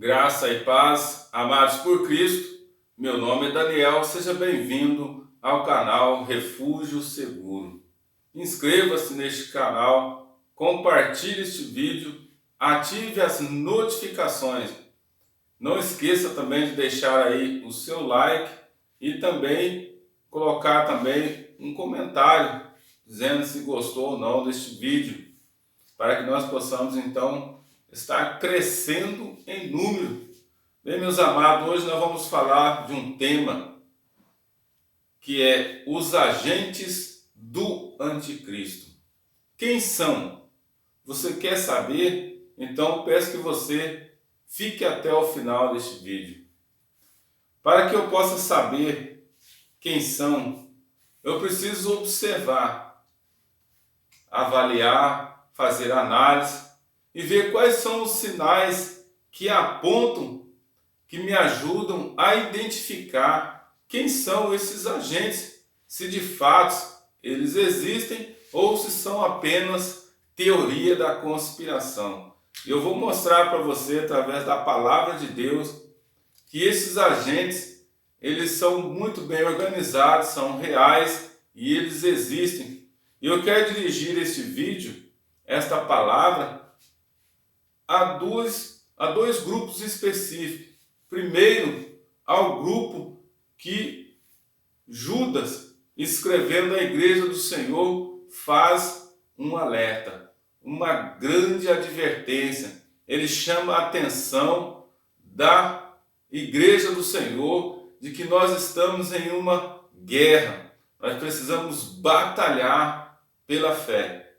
Graça e paz, amados por Cristo, meu nome é Daniel, seja bem-vindo ao canal Refúgio Seguro. Inscreva-se neste canal, compartilhe este vídeo, ative as notificações. Não esqueça também de deixar aí o seu like e também colocar também um comentário dizendo se gostou ou não deste vídeo, para que nós possamos então estar crescendo em número. Bem, meus amados, hoje nós vamos falar de um tema que é os agentes do anticristo. Quem são? Você quer saber? Então peço que você fique até o final deste vídeo. Para que eu possa saber quem são, eu preciso observar, avaliar, fazer análise e ver quais são os sinais que apontam, que me ajudam a identificar quem são esses agentes, se de fato eles existem ou se são apenas teoria da conspiração. Eu vou mostrar para você, através da palavra de Deus, que esses agentes, eles são muito bem organizados, são reais e eles existem. E eu quero dirigir este vídeo, esta palavra, a dois grupos específicos. Primeiro, ao grupo que Judas, escrevendo à igreja do Senhor, faz um alerta, uma grande advertência. Ele chama a atenção da igreja do Senhor de que nós estamos em uma guerra. Nós precisamos batalhar pela fé.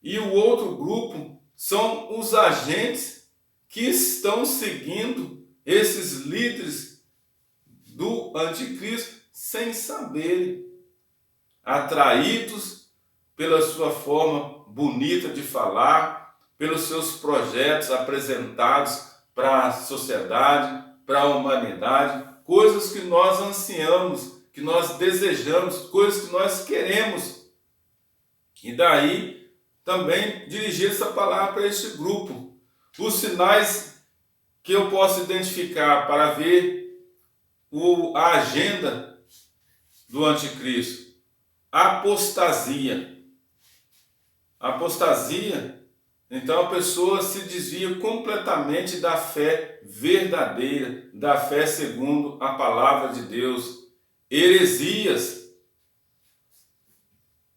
E o outro grupo são os agentes que estão seguindo esses líderes do anticristo sem saberem, atraídos pela sua forma bonita de falar, pelos seus projetos apresentados para a sociedade, para a humanidade, coisas que nós ansiamos, que nós desejamos, coisas que nós queremos. E daí também dirigir essa palavra para este grupo. Os sinais que eu posso identificar para ver a agenda do anticristo. Apostasia. Apostasia, então a pessoa se desvia completamente da fé verdadeira, da fé segundo a palavra de Deus. Heresias,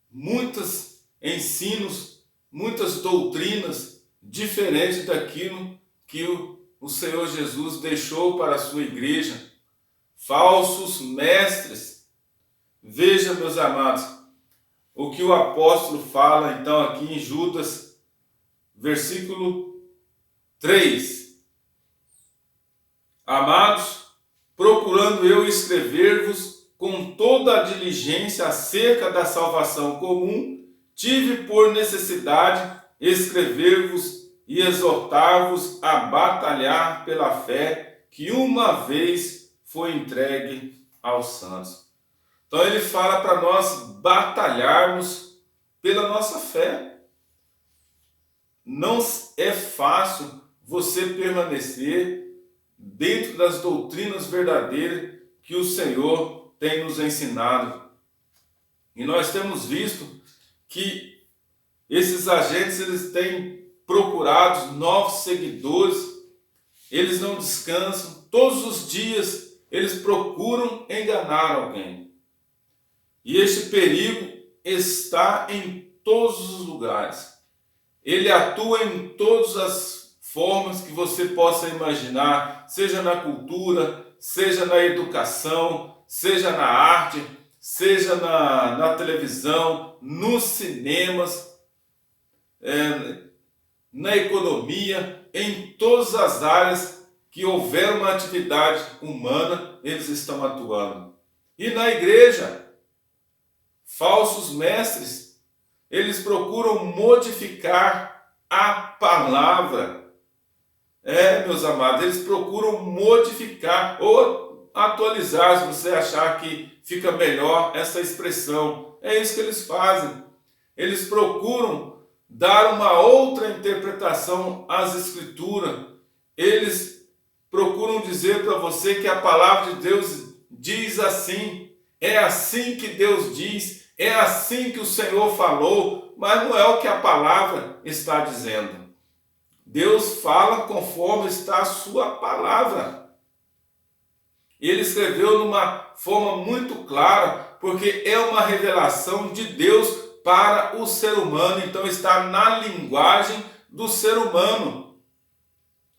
muitos ensinos, muitas doutrinas diferentes daquilo que o Senhor Jesus deixou para a sua igreja. Falsos mestres. Veja, meus amados, o que o apóstolo fala então aqui em Judas, versículo 3. Amados, procurando eu escrever-vos com toda a diligência acerca da salvação comum, tive por necessidade escrever-vos e exortar-vos a batalhar pela fé que uma vez foi entregue aos santos. Então ele fala para nós batalharmos pela nossa fé. Não é fácil você permanecer dentro das doutrinas verdadeiras que o Senhor tem nos ensinado. E nós temos visto que esses agentes, eles têm procurado novos seguidores, eles não descansam, todos os dias eles procuram enganar alguém. E este perigo está em todos os lugares. Ele atua em todas as formas que você possa imaginar, seja na cultura, seja na educação, seja na arte, seja na televisão, nos cinemas, na economia, em todas as áreas que houver uma atividade humana, eles estão atuando. E na igreja, falsos mestres, eles procuram modificar a palavra. Meus amados, eles procuram modificar ou atualizar, se você achar que fica melhor essa expressão. É isso que eles fazem. Eles procuram dar uma outra interpretação às escrituras eles procuram dizer para você que a palavra de Deus diz assim, é assim que Deus diz, é assim que o Senhor falou, mas não é o que a palavra está dizendo. Deus fala conforme está a sua palavra. Ele escreveu de uma forma muito clara, porque é uma revelação de Deus para o ser humano, então está na linguagem do ser humano,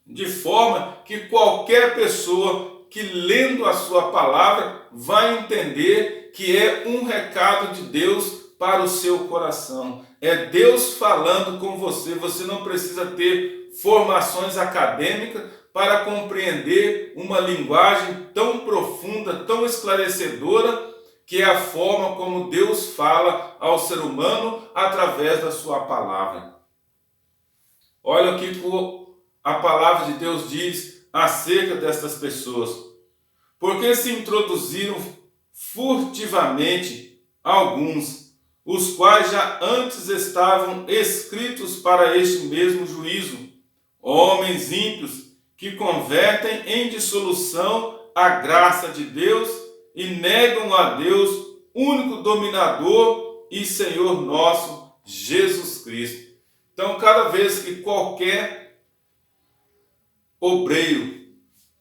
de forma que qualquer pessoa que lendo a sua palavra vai entender que é um recado de Deus para o seu coração. É Deus falando com você. Você não precisa ter formações acadêmicas para compreender uma linguagem tão profunda, tão esclarecedora, que é a forma como Deus fala ao ser humano através da sua palavra. Olha o que a palavra de Deus diz acerca destas pessoas. Porque se introduziram furtivamente alguns, os quais já antes estavam escritos para este mesmo juízo, homens ímpios que convertem em dissolução a graça de Deus e negam a Deus, único dominador e Senhor nosso, Jesus Cristo. Então, cada vez que qualquer obreiro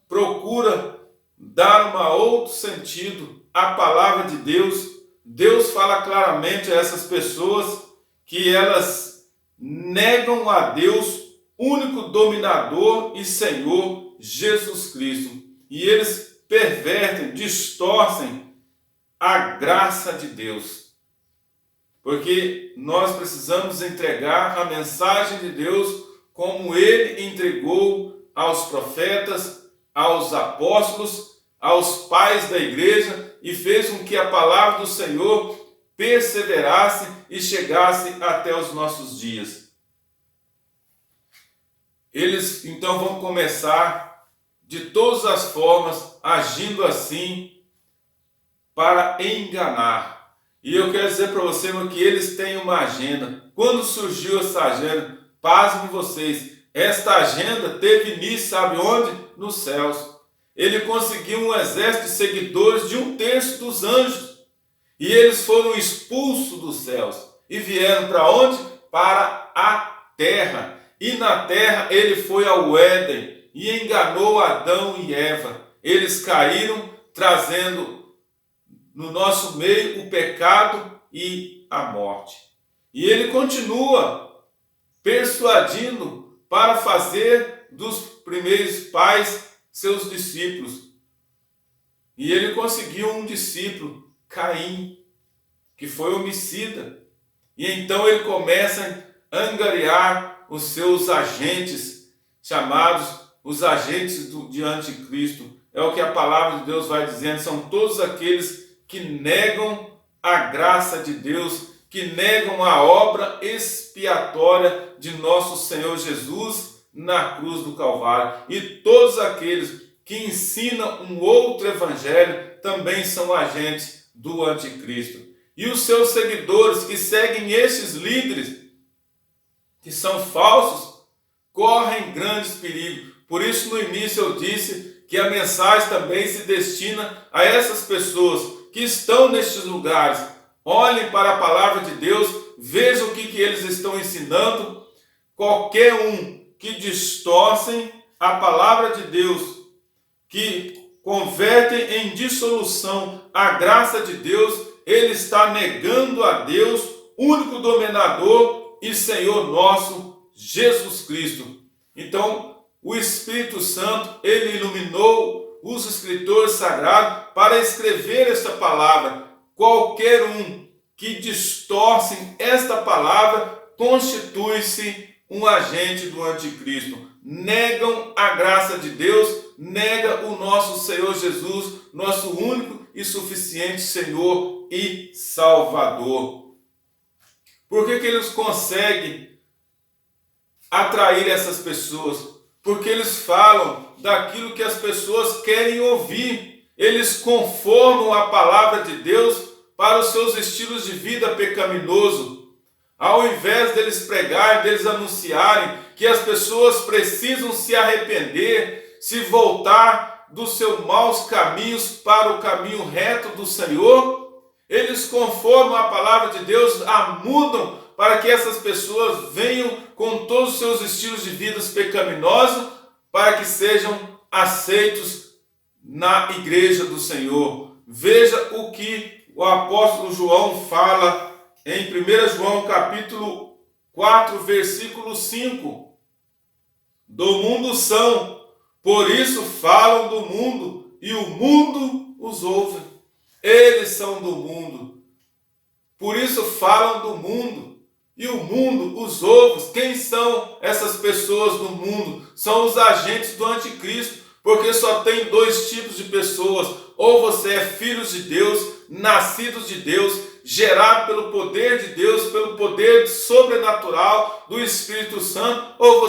procura dar um outro sentido à palavra de Deus, Deus fala claramente a essas pessoas que elas negam a Deus, único dominador e Senhor, Jesus Cristo. E eles pervertem, distorcem a graça de Deus. Porque nós precisamos entregar a mensagem de Deus como Ele entregou aos profetas, aos apóstolos, aos pais da igreja e fez com que a palavra do Senhor perseverasse e chegasse até os nossos dias. Eles então vão começar de todas as formas agindo assim para enganar. E eu quero dizer para você que eles têm uma agenda. Quando surgiu essa agenda, pasmem vocês, esta agenda teve início, sabe onde? Nos céus. Ele conseguiu um exército de seguidores de 1/3 dos anjos. E eles foram expulsos dos céus. E vieram para onde? Para a terra. E na terra ele foi ao Éden e enganou Adão e Eva. Eles caíram, trazendo no nosso meio o pecado e a morte. E ele continua persuadindo para fazer dos primeiros pais seus discípulos. E ele conseguiu um discípulo, Caim, que foi homicida. E então ele começa a angariar os seus agentes, chamados os agentes de anticristo. É o que a palavra de Deus vai dizendo, são todos aqueles que negam a graça de Deus, que negam a obra expiatória de nosso Senhor Jesus na cruz do Calvário. E todos aqueles que ensinam um outro evangelho também são agentes do anticristo. E os seus seguidores que seguem estes líderes, que são falsos, correm grandes perigos. Por isso, no início eu disse que a mensagem também se destina a essas pessoas que estão nestes lugares. Olhem para a palavra de Deus, vejam o que eles estão ensinando. Qualquer um que distorcem a palavra de Deus, que convertem em dissolução a graça de Deus, ele está negando a Deus, único dominador e Senhor nosso, Jesus Cristo. Então, o Espírito Santo, ele iluminou os escritores sagrados para escrever esta palavra. Qualquer um que distorce esta palavra constitui-se um agente do anticristo. Negam a graça de Deus, nega o nosso Senhor Jesus, nosso único e suficiente Senhor e Salvador. Por que eles conseguem atrair essas pessoas? Porque eles falam daquilo que as pessoas querem ouvir. Eles conformam a palavra de Deus para os seus estilos de vida pecaminoso. Ao invés deles pregarem, deles anunciarem que as pessoas precisam se arrepender, se voltar dos seus maus caminhos para o caminho reto do Senhor. Eles, conforme a palavra de Deus, a mudam para que essas pessoas venham com todos os seus estilos de vida pecaminosos, para que sejam aceitos na igreja do Senhor. Veja o que o apóstolo João fala em 1 João capítulo 4, versículo 5. Do mundo são, por isso falam do mundo, e o mundo os ouve. Eles são do mundo, por isso falam do mundo, e o mundo os ouve. Quem são essas pessoas do mundo? São os agentes do anticristo, porque só tem dois tipos de pessoas: ou você é filhos de Deus, nascidos de Deus, gerado pelo poder de Deus, pelo poder sobrenatural do Espírito Santo, ou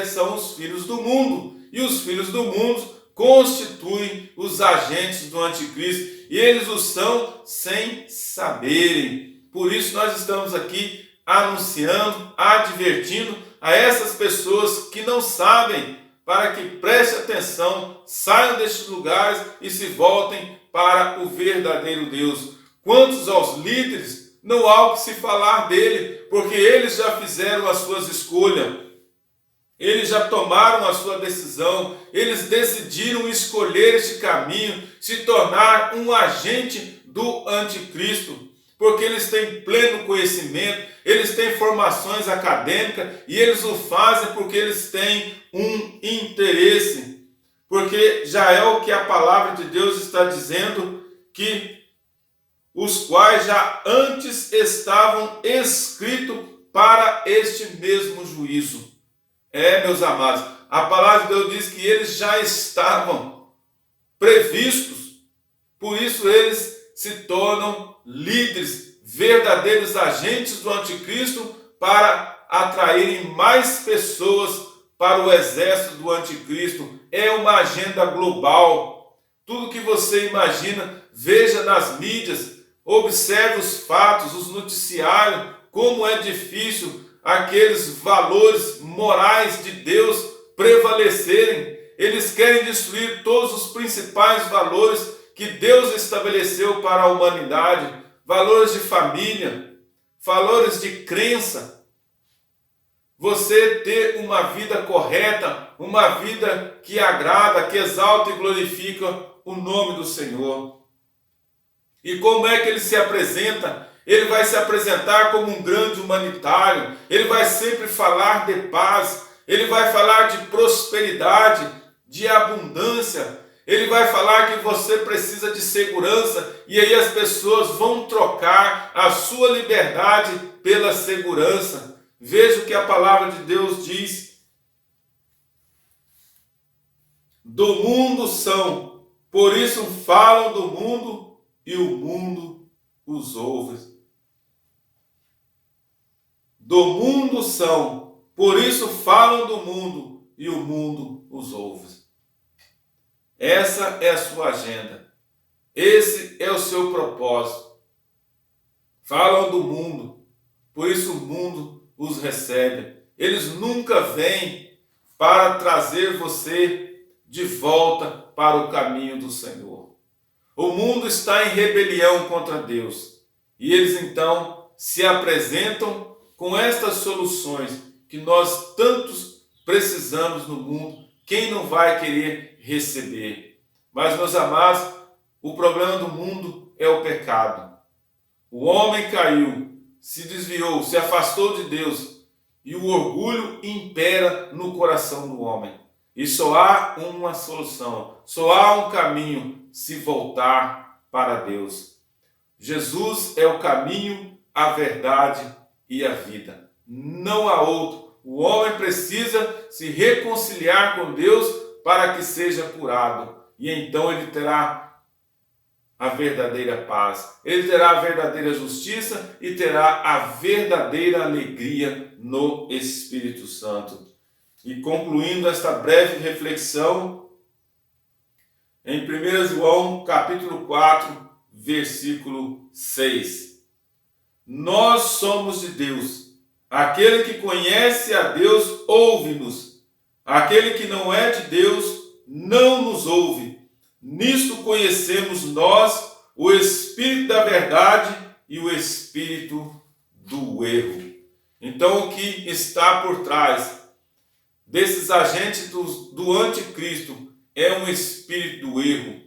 são os filhos do mundo. E os filhos do mundo constituem os agentes do anticristo, e eles o são sem saberem. Por isso nós estamos aqui anunciando, advertindo a essas pessoas que não sabem, para que prestem atenção, saiam destes lugares e se voltem para o verdadeiro Deus. Quantos aos líderes, não há o que se falar dele, porque eles já fizeram as suas escolhas, eles já tomaram a sua decisão, eles decidiram escolher este caminho, se tornar um agente do anticristo, porque eles têm pleno conhecimento, eles têm formações acadêmicas, e eles o fazem porque eles têm um interesse, porque já é o que a palavra de Deus está dizendo, que os quais já antes estavam escritos para este mesmo juízo. Meus amados, a palavra de Deus diz que eles já estavam previstos, por isso eles se tornam líderes, verdadeiros agentes do anticristo, para atraírem mais pessoas para o exército do anticristo. É uma agenda global. Tudo que você imagina, veja nas mídias, observe os fatos, os noticiários, como é difícil aqueles valores morais de Deus prevalecerem. Eles querem destruir todos os principais valores que Deus estabeleceu para a humanidade, valores de família, valores de crença. Você ter uma vida correta, uma vida que agrada, que exalta e glorifica o nome do Senhor. E como é que ele se apresenta? Ele vai se apresentar como um grande humanitário, ele vai sempre falar de paz, ele vai falar de prosperidade, de abundância, ele vai falar que você precisa de segurança, e aí as pessoas vão trocar a sua liberdade pela segurança. Veja o que a palavra de Deus diz: do mundo são, por isso falam do mundo, e o mundo os ouve. Do mundo são, por isso falam do mundo, e o mundo os ouve. Essa é a sua agenda. Esse é o seu propósito. Falam do mundo, por isso o mundo os recebe. Eles nunca vêm para trazer você de volta para o caminho do Senhor. O mundo está em rebelião contra Deus, e eles então se apresentam com estas soluções que nós tantos precisamos no mundo. Quem não vai querer receber? Mas, meus amados, o problema do mundo é o pecado. O homem caiu, se desviou, se afastou de Deus, e o orgulho impera no coração do homem. E só há uma solução, só há um caminho: se voltar para Deus. Jesus é o caminho, a verdade e a vida. Não há outro. O homem precisa se reconciliar com Deus para que seja curado. E então ele terá a verdadeira paz, ele terá a verdadeira justiça e terá a verdadeira alegria no Espírito Santo. E concluindo esta breve reflexão, em 1 João capítulo 4, versículo 6. Nós somos de Deus, Aquele que conhece a Deus ouve-nos. Aquele que não é de Deus não nos ouve. Nisto conhecemos nós o espírito da verdade e o espírito do erro. Então, o que está por trás desses agentes do anticristo é um espírito do erro,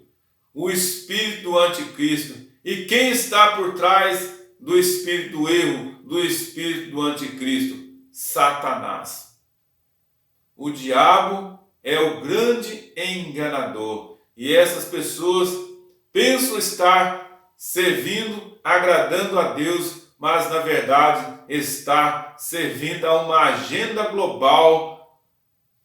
o espírito do anticristo. E quem está por trás do espírito do erro, do espírito do anticristo? Satanás. O diabo é o grande enganador. E essas pessoas pensam estar servindo, agradando a Deus, mas na verdade está servindo a uma agenda global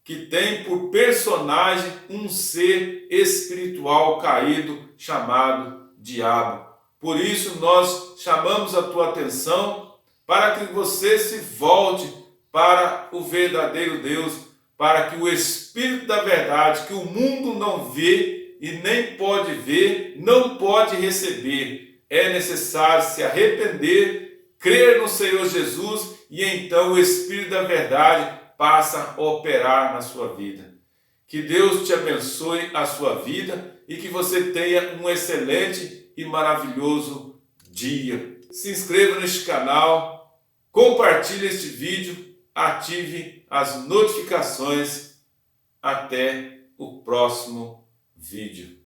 que tem por personagem um ser espiritual caído chamado diabo. Por isso nós chamamos a tua atenção para que você se volte para o verdadeiro Deus, para que o Espírito da verdade, que o mundo não vê e nem pode ver, não pode receber. É necessário se arrepender, crer no Senhor Jesus e então o Espírito da verdade passa a operar na sua vida. Que Deus te abençoe a sua vida e que você tenha um excelente e maravilhoso dia. Se inscreva neste canal, compartilhe este vídeo, ative as notificações. Até o próximo vídeo.